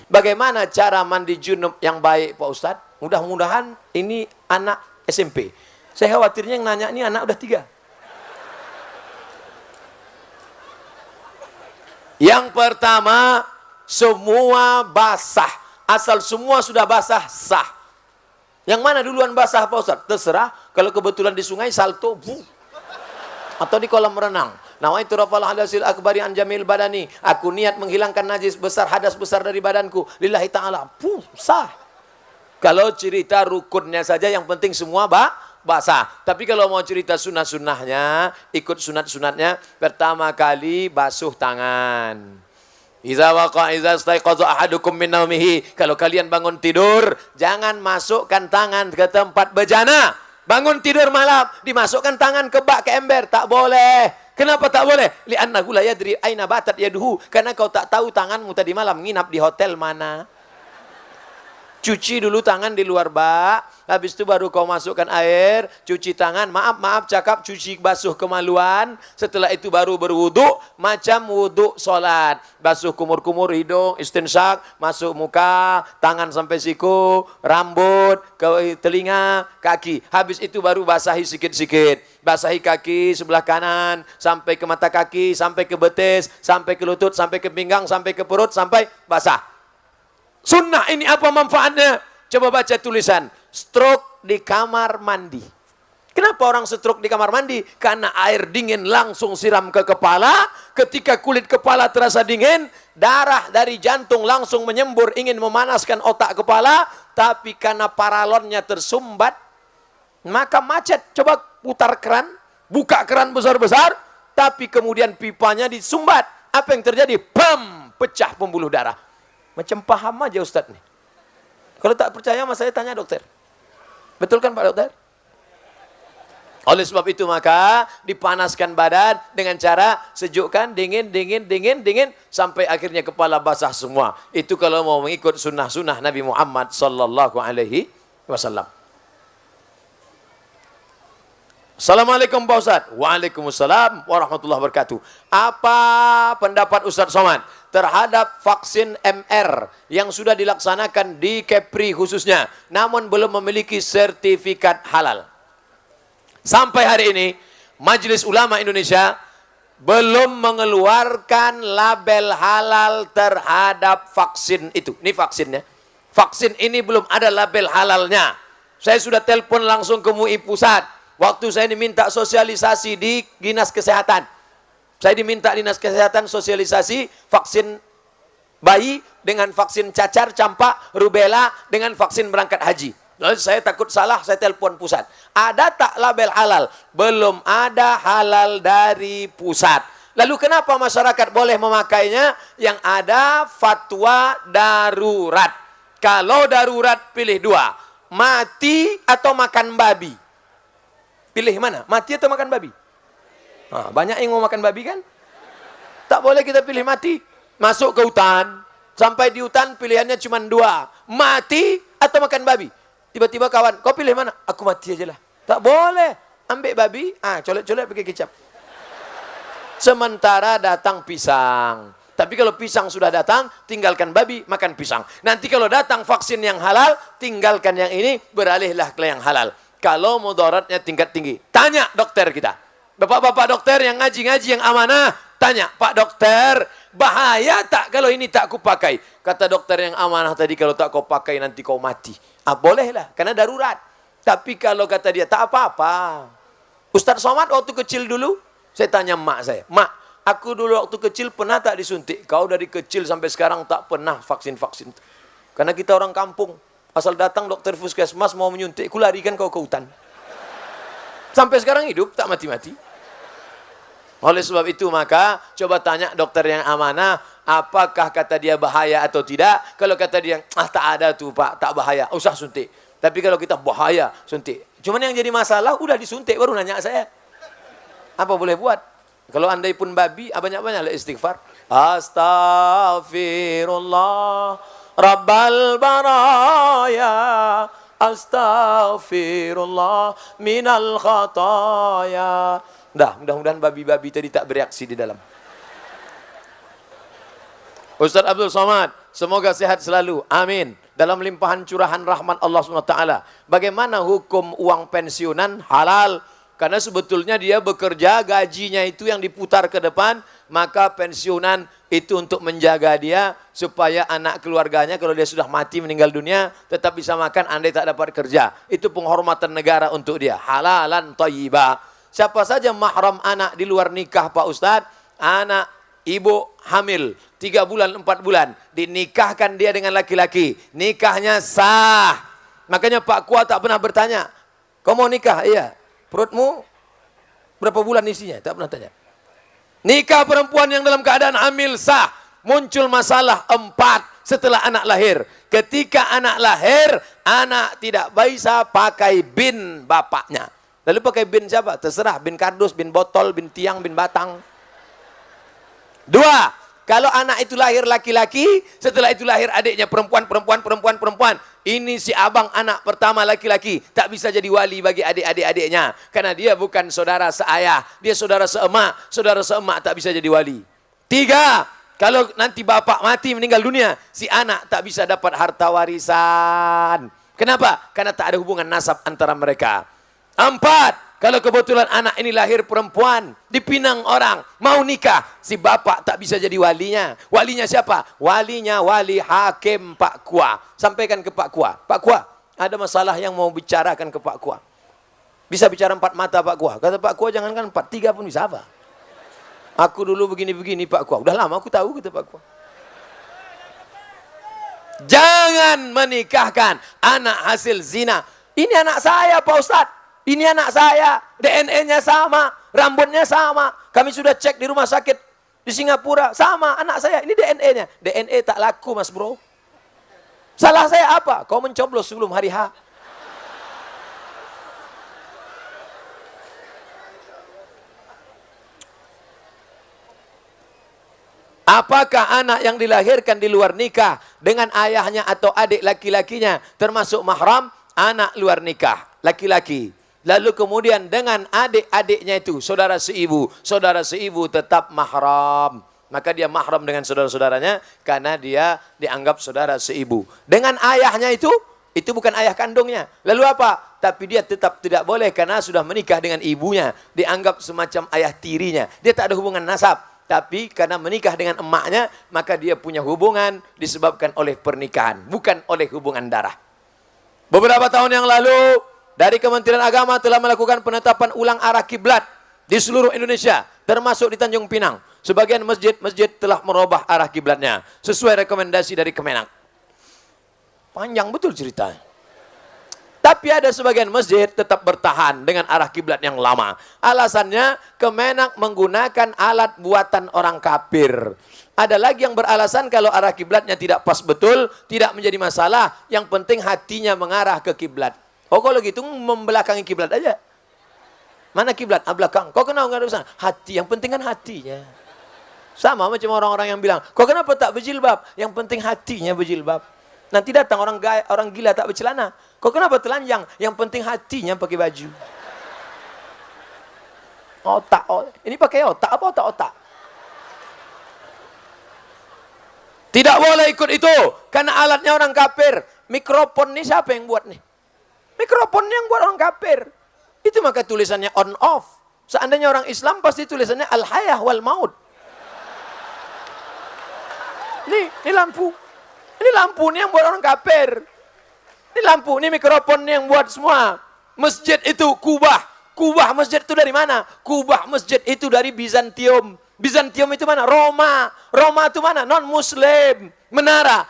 Bagaimana cara mandi junub yang baik Pak Ustadz? Mudah-mudahan ini anak SMP. Saya khawatirnya yang nanya ini anak udah 3. Yang pertama, semua basah. Asal semua sudah basah, sah. Yang mana duluan basah Pak Ustadz? Terserah. Kalau kebetulan di sungai, salto. Atau di kolam renang. Nawaitu rafal hadasil akbari an jamil badani. Aku niat menghilangkan najis besar, hadas besar dari badanku. Lillahi ta'ala. Sah. Kalau cerita rukunnya saja, yang penting semua basah. Tapi kalau mau cerita sunah-sunahnya, ikut sunat-sunatnya. Pertama kali basuh tangan. Iza staiqadha ahadukum min naumihi. Kalau kalian bangun tidur, jangan masukkan tangan ke tempat bejana. Bangun tidur malam, dimasukkan tangan ke bak, ke ember, tak boleh. Kenapa tak boleh? Li'annahu la yadri aina batat yaduhu. Karena kau tak tahu tanganmu tadi malam nginap di hotel mana. Cuci dulu tangan di luar bak, habis itu baru kau masukkan air, cuci tangan, maaf cakap cuci basuh kemaluan, setelah itu baru berwudu, macam wudu solat, basuh kumur-kumur hidung, istinsak, masuk muka, tangan sampai siku, rambut, ke telinga, kaki, habis itu baru basahi sikit-sikit, basahi kaki sebelah kanan, sampai ke mata kaki, sampai ke betis, sampai ke lutut, sampai ke pinggang, sampai ke perut, sampai basah. Sunnah ini apa manfaatnya? Coba baca tulisan. Stroke di kamar mandi. Kenapa orang stroke di kamar mandi? Karena air dingin langsung siram ke kepala. Ketika kulit kepala terasa dingin, darah dari jantung langsung menyembur ingin memanaskan otak kepala. Tapi karena paralonnya tersumbat, maka macet. Coba putar keran, buka keran besar-besar, tapi kemudian pipanya disumbat. Apa yang terjadi? Bam! Pecah pembuluh darah. Macam paham aja Ustadz nih. Kalau tak percaya sama saya tanya dokter. Betul kan Pak Dokter? Oleh sebab itu maka dipanaskan badan dengan cara sejukkan, dingin, sampai akhirnya kepala basah semua. Itu kalau mau mengikut sunnah-sunnah Nabi Muhammad sallallahu alaihi wasallam. Assalamualaikum Pak Ustadz. Waalaikumsalam warahmatullahi wabarakatuh. Apa pendapat Ustadz Somad terhadap vaksin MR yang sudah dilaksanakan di Kepri khususnya, namun belum memiliki sertifikat halal? Sampai hari ini, Majelis Ulama Indonesia belum mengeluarkan label halal terhadap vaksin itu. Ini vaksinnya. Vaksin ini belum ada label halalnya. Saya sudah telepon langsung ke MUI Pusat. Waktu saya diminta sosialisasi di Dinas Kesehatan. Saya diminta Dinas Kesehatan sosialisasi vaksin bayi dengan vaksin cacar, campak, rubella dengan vaksin berangkat haji. Lalu saya takut salah, saya telepon pusat. Ada tak label halal? Belum ada halal dari pusat. Lalu kenapa masyarakat boleh memakainya? Yang ada fatwa darurat. Kalau darurat pilih 2. Mati atau makan babi? Pilih mana? Mati atau makan babi? Nah, banyak yang mau makan babi kan? Tak boleh kita pilih mati. Masuk ke hutan. Sampai di hutan pilihannya cuma 2. Mati atau makan babi. Tiba-tiba kawan, kau pilih mana? Aku mati aja lah. Tak boleh. Ambil babi, colek-colek pakai kecap. Sementara datang pisang. Tapi kalau pisang sudah datang, tinggalkan babi, makan pisang. Nanti kalau datang vaksin yang halal, tinggalkan yang ini, beralihlah ke yang halal. Kalau mudaratnya tingkat tinggi. Tanya dokter kita. Bapak-bapak dokter yang ngaji-ngaji yang amanah. Tanya, Pak dokter, bahaya tak kalau ini tak kupakai? Kata dokter yang amanah tadi, kalau tak kau pakai nanti kau mati. Bolehlah, karena darurat. Tapi kalau kata dia, tak apa-apa. Ustadz Somad waktu kecil dulu, saya tanya mak saya. Mak, aku dulu waktu kecil pernah tak disuntik? Kau dari kecil sampai sekarang tak pernah vaksin-vaksin. Karena kita orang kampung. Asal datang dokter puskesmas mau menyuntik, ku larikan kau ke hutan. Sampai sekarang hidup, tak mati-mati. Oleh sebab itu maka, coba tanya dokter yang amanah, apakah kata dia bahaya atau tidak? Kalau kata dia, tak ada tuh Pak, tak bahaya, usah suntik. Tapi kalau kita bahaya, suntik. Cuman yang jadi masalah, udah disuntik, baru nanya saya. Apa boleh buat? Kalau andai pun babi, banyak-banyak istighfar. Astaghfirullah. Rabbal baraya, astaghfirullah minal khataya. Mudah-mudahan babi-babi tadi tak bereaksi di dalam. Ustaz Abdul Somad, Semoga sehat selalu. Amin. Dalam limpahan curahan rahmat Allah SWT. Bagaimana hukum uang pensiunan? Halal. Karena sebetulnya dia bekerja, gajinya itu yang diputar ke depan. Maka pensiunan itu untuk menjaga dia. Supaya anak keluarganya kalau dia sudah mati meninggal dunia. Tetap bisa makan andai tak dapat kerja. Itu penghormatan negara untuk dia. Halalan thayyibah. Siapa saja mahram anak di luar nikah Pak Ustadz? Anak ibu hamil 3 bulan 4 bulan dinikahkan dia dengan laki-laki, nikahnya sah. Makanya Pak Kua tak pernah bertanya, kau mau nikah? Iya. Perutmu berapa bulan isinya? Tak pernah tanya. Nikah perempuan yang dalam keadaan hamil sah. Muncul masalah 4 setelah anak lahir. Ketika anak lahir, anak tidak bisa pakai bin bapaknya. Lalu pakai bin siapa? Terserah, bin kardus, bin botol, bin tiang, bin batang. 2, kalau anak itu lahir laki-laki, setelah itu lahir adiknya perempuan. Ini si abang anak pertama laki-laki, tak bisa jadi wali bagi adik-adiknya. Karena dia bukan saudara seayah, dia saudara seemak. Saudara seemak tak bisa jadi wali. 3, kalau nanti bapak mati meninggal dunia, si anak tak bisa dapat harta warisan. Kenapa? Karena tak ada hubungan nasab antara mereka. 4, kalau kebetulan anak ini lahir perempuan, dipinang orang, mau nikah, si bapak tak bisa jadi walinya. Walinya siapa? Walinya wali hakim Pak Kua. Sampaikan ke Pak Kua. Pak Kua, ada masalah yang mau bicarakan ke Pak Kua. Bisa bicara 4 mata Pak Kua. Kata Pak Kua, jangankan 4, 3 pun bisa apa? Aku dulu begini-begini Pak Kua. Udah lama aku tahu, kata Pak Kua. Jangan menikahkan anak hasil zina. Ini anak saya Pak Ustadz. Ini anak saya, DNA-nya sama, rambutnya sama. Kami sudah cek di rumah sakit di Singapura, sama anak saya. Ini DNA-nya. DNA tak laku mas bro. Salah saya apa? Kau mencoblos sebelum hari H. Apakah anak yang dilahirkan di luar nikah dengan ayahnya atau adik laki-lakinya termasuk mahram? Anak luar nikah, laki-laki. Lalu kemudian dengan adik-adiknya itu, saudara seibu tetap mahram. Maka dia mahram dengan saudara-saudaranya karena dia dianggap saudara seibu. Dengan ayahnya itu bukan ayah kandungnya. Lalu apa? Tapi dia tetap tidak boleh karena sudah menikah dengan ibunya. Dianggap semacam ayah tirinya. Dia tak ada hubungan nasab. Tapi karena menikah dengan emaknya, maka dia punya hubungan disebabkan oleh pernikahan. Bukan oleh hubungan darah. Beberapa tahun yang lalu, dari Kementerian Agama telah melakukan penetapan ulang arah kiblat di seluruh Indonesia, termasuk di Tanjung Pinang. Sebagian masjid-masjid telah merubah arah kiblatnya sesuai rekomendasi dari Kemenak. Panjang betul ceritanya. Tapi ada sebagian masjid tetap bertahan dengan arah kiblat yang lama. Alasannya Kemenak menggunakan alat buatan orang kafir. Ada lagi yang beralasan kalau arah kiblatnya tidak pas betul, tidak menjadi masalah. Yang penting hatinya mengarah ke kiblat. Oh kalau gitu membelakangi kiblat aja. Mana kiblat? Belakang. Kau kenal nggak ada urusan? Hati. Yang penting kan hatinya. Sama macam orang-orang yang bilang, kau kenapa tak berjilbab? Yang penting hatinya berjilbab. Nanti datang orang gila tak bercelana. Kau kenapa telanjang? Yang penting hatinya pakai baju. Otak. Ini pakai otak apa otak-otak? Tidak boleh ikut itu. Karena alatnya orang kafir. Mikrofon ini siapa yang buat nih? Mikrofon yang buat orang kafir. Itu maka tulisannya on off. Seandainya orang Islam pasti tulisannya al-hayah wal maut. Ini lampu. Ini lampu ini yang buat orang kafir. Ini lampu, ini mikrofon yang buat semua. Masjid itu Kubah. Kubah masjid itu dari mana? Kubah masjid itu dari Bizantium. Bizantium itu mana? Roma. Roma itu mana? Non-Muslim. Menara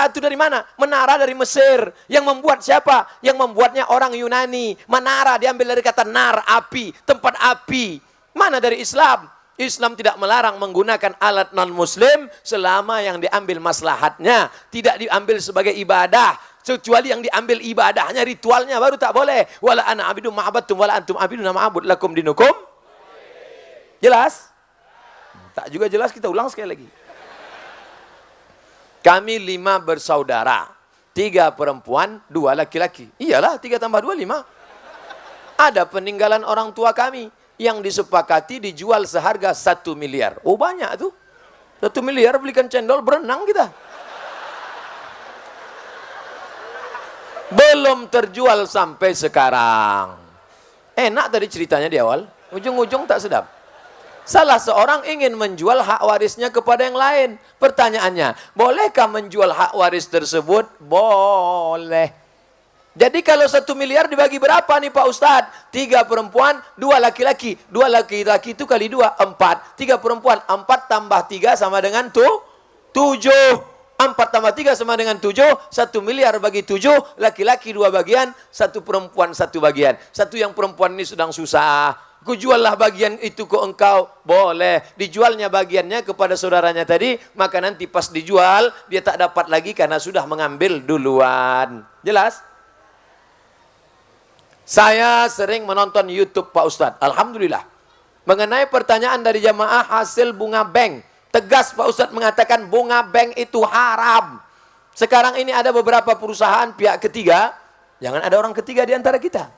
itu dari mana? Menara dari Mesir. Yang membuat siapa? Yang membuatnya orang Yunani. Menara diambil dari kata nar, api, tempat api. Mana dari Islam? Islam tidak melarang menggunakan alat non-muslim selama yang diambil maslahatnya. Tidak diambil sebagai ibadah. Kecuali yang diambil ibadahnya, ritualnya baru tak boleh. Wala ana abidum ma'abattum wala antum abiduna ma'abud lakum dinukum. Jelas? Tak juga jelas, kita ulang sekali lagi. Kami 5 bersaudara. 3 perempuan, 2 laki-laki. Iyalah 3 tambah 2, 5. Ada peninggalan orang tua kami yang disepakati dijual seharga 1 miliar. Oh banyak tuh. 1 miliar belikan cendol berenang kita. Belum terjual sampai sekarang. Enak tadi ceritanya di awal, ujung-ujung tak sedap. Salah seorang ingin menjual hak warisnya kepada yang lain. Pertanyaannya, bolehkah menjual hak waris tersebut? Boleh. Jadi kalau 1 miliar dibagi berapa nih Pak Ustadz? 3 perempuan, 2 laki-laki. 2 laki-laki itu kali 2, 4. 3 perempuan, 4 tambah 3 sama dengan 7. 4 tambah 3 sama dengan 7. 1 miliar bagi 7, laki-laki 2 bagian, 1 perempuan 1 bagian. Satu yang perempuan ini sedang susah. Kujuallah bagian itu ke engkau. Boleh. Dijualnya bagiannya kepada saudaranya tadi, maka nanti pas dijual, dia tak dapat lagi karena sudah mengambil duluan. Jelas? Saya sering menonton YouTube Pak Ustadz. Alhamdulillah. Mengenai pertanyaan dari jamaah hasil bunga bank. Tegas Pak Ustadz mengatakan bunga bank itu haram. Sekarang ini ada beberapa perusahaan pihak ketiga. Jangan ada orang ketiga di antara kita.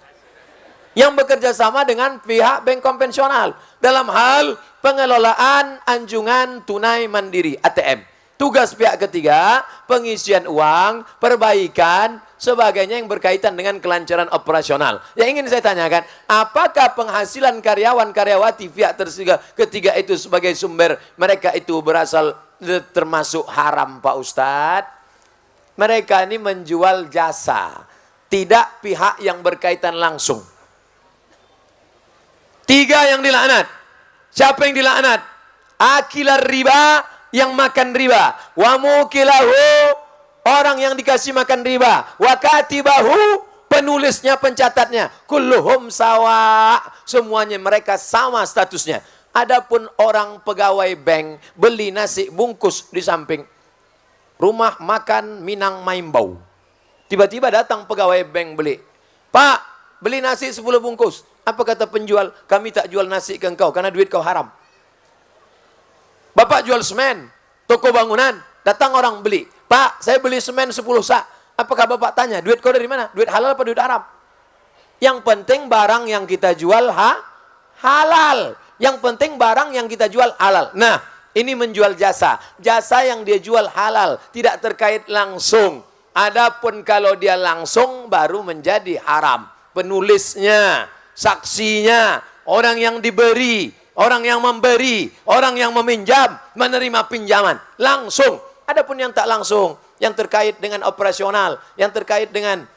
Yang bekerja sama dengan pihak bank konvensional. Dalam hal pengelolaan anjungan tunai mandiri ATM. Tugas pihak ketiga, pengisian uang, perbaikan, sebagainya yang berkaitan dengan kelancaran operasional. Yang ingin saya tanyakan, apakah penghasilan karyawan-karyawati pihak ketiga itu sebagai sumber mereka itu berasal termasuk haram Pak Ustadz? Mereka ini menjual jasa, tidak pihak yang berkaitan langsung. 3 yang dilaknat. Siapa yang dilaknat? Akilar riba, yang makan riba. Wa mukilahu, orang yang dikasih makan riba. Wa katibahu, penulisnya, pencatatnya. Kulluhum sawa, semuanya mereka sama statusnya. Adapun orang pegawai bank beli nasi bungkus di samping rumah makan Minang Maimbau. Tiba-tiba datang pegawai bank beli. Pak, beli nasi 10 bungkus. Apa kata penjual? Kami tak jual nasi ke engkau karena duit kau haram. Bapak jual semen, toko bangunan, datang orang beli. Pak, saya beli semen 10 sak. Apakah Bapak tanya, duit kau dari mana? Duit halal apa duit haram? Yang penting barang yang kita jual halal. Yang penting barang yang kita jual halal. Nah, ini menjual jasa. Jasa yang dia jual halal, tidak terkait langsung. Adapun kalau dia langsung baru menjadi haram. Penulisnya, saksinya, orang yang diberi, orang yang memberi, orang yang meminjam, menerima pinjaman langsung. Adapun yang tak langsung, yang terkait dengan operasional, yang terkait dengan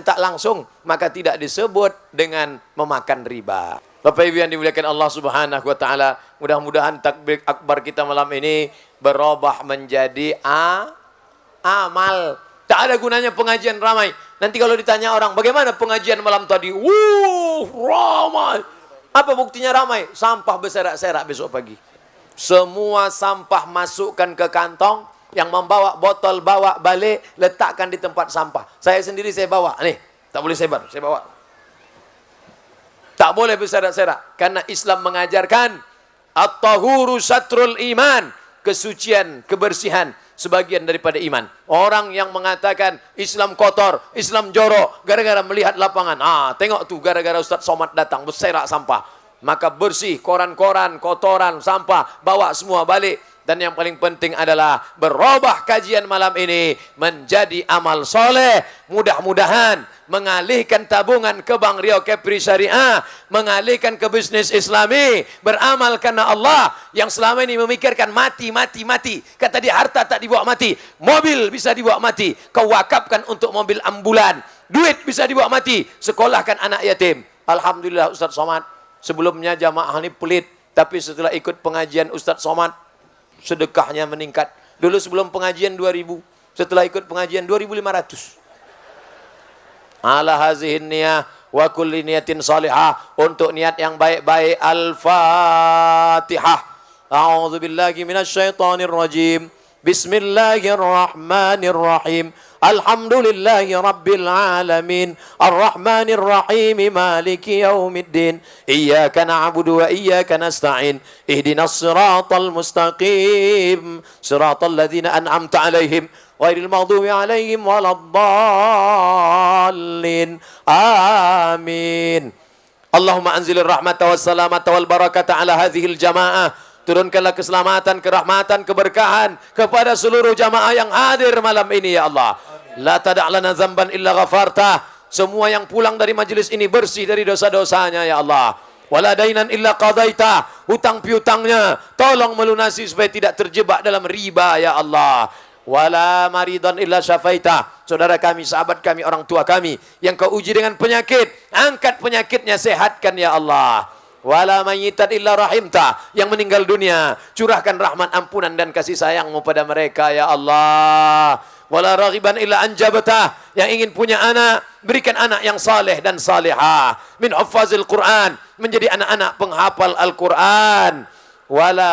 tak langsung, maka tidak disebut dengan memakan riba. Bapak Ibu yang dimuliakan Allah Subhanahu wa taala, mudah-mudahan takbir akbar kita malam ini berubah menjadi amal. Tak ada gunanya pengajian ramai. Nanti kalau ditanya orang, bagaimana pengajian malam tadi? Ramai. Apa buktinya ramai? Sampah berserak-serak besok pagi. Semua sampah masukkan ke kantong. Yang membawa botol, bawa balik, letakkan di tempat sampah. Saya sendiri saya bawa. Nih, tak boleh sebar, saya bawa. Tak boleh berserak-serak. Karena Islam mengajarkan, at-tahuru satrul iman. Kesucian, kebersihan, sebagian daripada iman. Orang yang mengatakan Islam kotor, Islam jorok, gara-gara melihat lapangan. Tengok tuh gara-gara Ustaz Somad datang, berserak sampah. Maka bersih, koran-koran, kotoran, sampah, bawa semua balik. Dan yang paling penting adalah berubah kajian malam ini menjadi amal soleh. Mudah-mudahan mengalihkan tabungan ke Bank Riau Kepri Syariah, mengalihkan ke bisnis Islami, beramal karena Allah. Yang selama ini memikirkan mati. Kata dia harta tak dibawa mati, mobil bisa dibawa mati. Kau wakafkan untuk mobil ambulan. Duit bisa dibawa mati, sekolahkan anak yatim. Alhamdulillah Ustaz Somad. Sebelumnya jamaah ini pelit, tapi setelah ikut pengajian Ustaz Somad, sedekahnya meningkat. Dulu sebelum pengajian 2000, setelah ikut pengajian 2500. Ala hazihin niyah wa kulli niyatin salihah, untuk niat yang baik-baik. Al-Fatihah. A'udzu billahi minasyaitonir rajim. Bismillahirrahmanirrahim. Alhamdulillahi rabbil alamin. Ar-Rahmanir Rahim. Maliki yaumiddin. Iyyaka na'budu wa iyyaka nasta'in. Ihdinas siratal mustaqim. Siratal ladzina an'amta 'alaihim ghairil maghdubi 'alaihim waladdallin. Amin. Allahumma anzilir rahmata was salamata wal barakata ala hadhil jamaah. Turunkanlah keselamatan, kerahmatan, keberkahan kepada seluruh jamaah yang hadir malam ini ya Allah. La tada' lana dzamban illa ghafartah. Semua yang pulang dari majelis ini bersih dari dosa-dosanya ya Allah. Wala dainan illa qadaita. Hutang piutangnya tolong melunasi supaya tidak terjebak dalam riba ya Allah. Wala maridan illa syafaita. Saudara kami, sahabat kami, orang tua kami yang kau uji dengan penyakit, angkat penyakitnya, sehatkan ya Allah. Wala mayyitan illa rahimta. Yang meninggal dunia, curahkan rahmat, ampunan dan kasih sayangmu pada mereka ya Allah. Wala raghiban illa anjabta. Yang ingin punya anak, berikan anak yang saleh dan salihah. Min huffazil Quran, menjadi anak-anak penghafal Al-Quran. Wala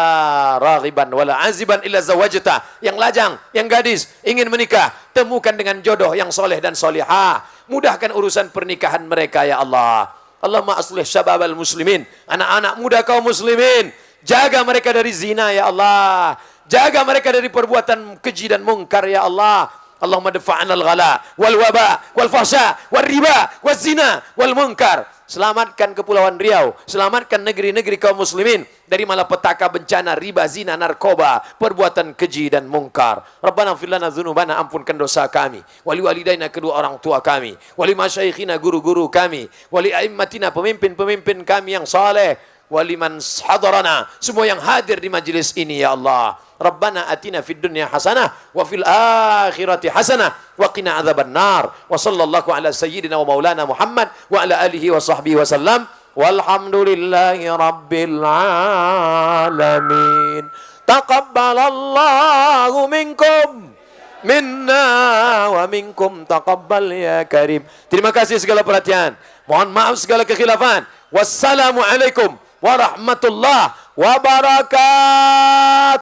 raghiban wala aziban illa zawajta. Yang lajang, yang gadis, ingin menikah, temukan dengan jodoh yang soleh dan solihah. Mudahkan urusan pernikahan mereka ya Allah. Allahumma aslih syababal muslimin. Anak-anak muda kaum muslimin, jaga mereka dari zina ya Allah. Jaga mereka dari perbuatan keji dan mungkar ya Allah. Allahumma dafa'na al-ghala wal waba wal fahsya wal riba wal zina wal munkar. Selamatkan Kepulauan Riau, selamatkan negeri-negeri kaum muslimin dari malapetaka, bencana, riba, zina, narkoba, perbuatan keji dan mungkar. Rabbana ighfir lana dzunubana, ampunkan dosa kami, wali walidaina, kedua orang tua kami, wali masyaikhina, guru-guru kami, wali aimmatina, pemimpin-pemimpin kami yang saleh, wali man hadarana, semua yang hadir di majelis ini ya Allah. Rabbana atina fid dunya hasanah wa fil akhirati hasanah wa qina adzaban nar. Wa sallallahu ala sayyidina wa maulana Muhammad wa ala alihi wa sahbihi wa sallam. Walhamdulillahi rabbil alamin. Taqabbalallahu minkum minna wa minkum taqabbal ya karim. Terima kasih segala perhatian. Mohon maaf segala kekhilafan. Wassalamualaikum warahmatullahi wabarakatuh.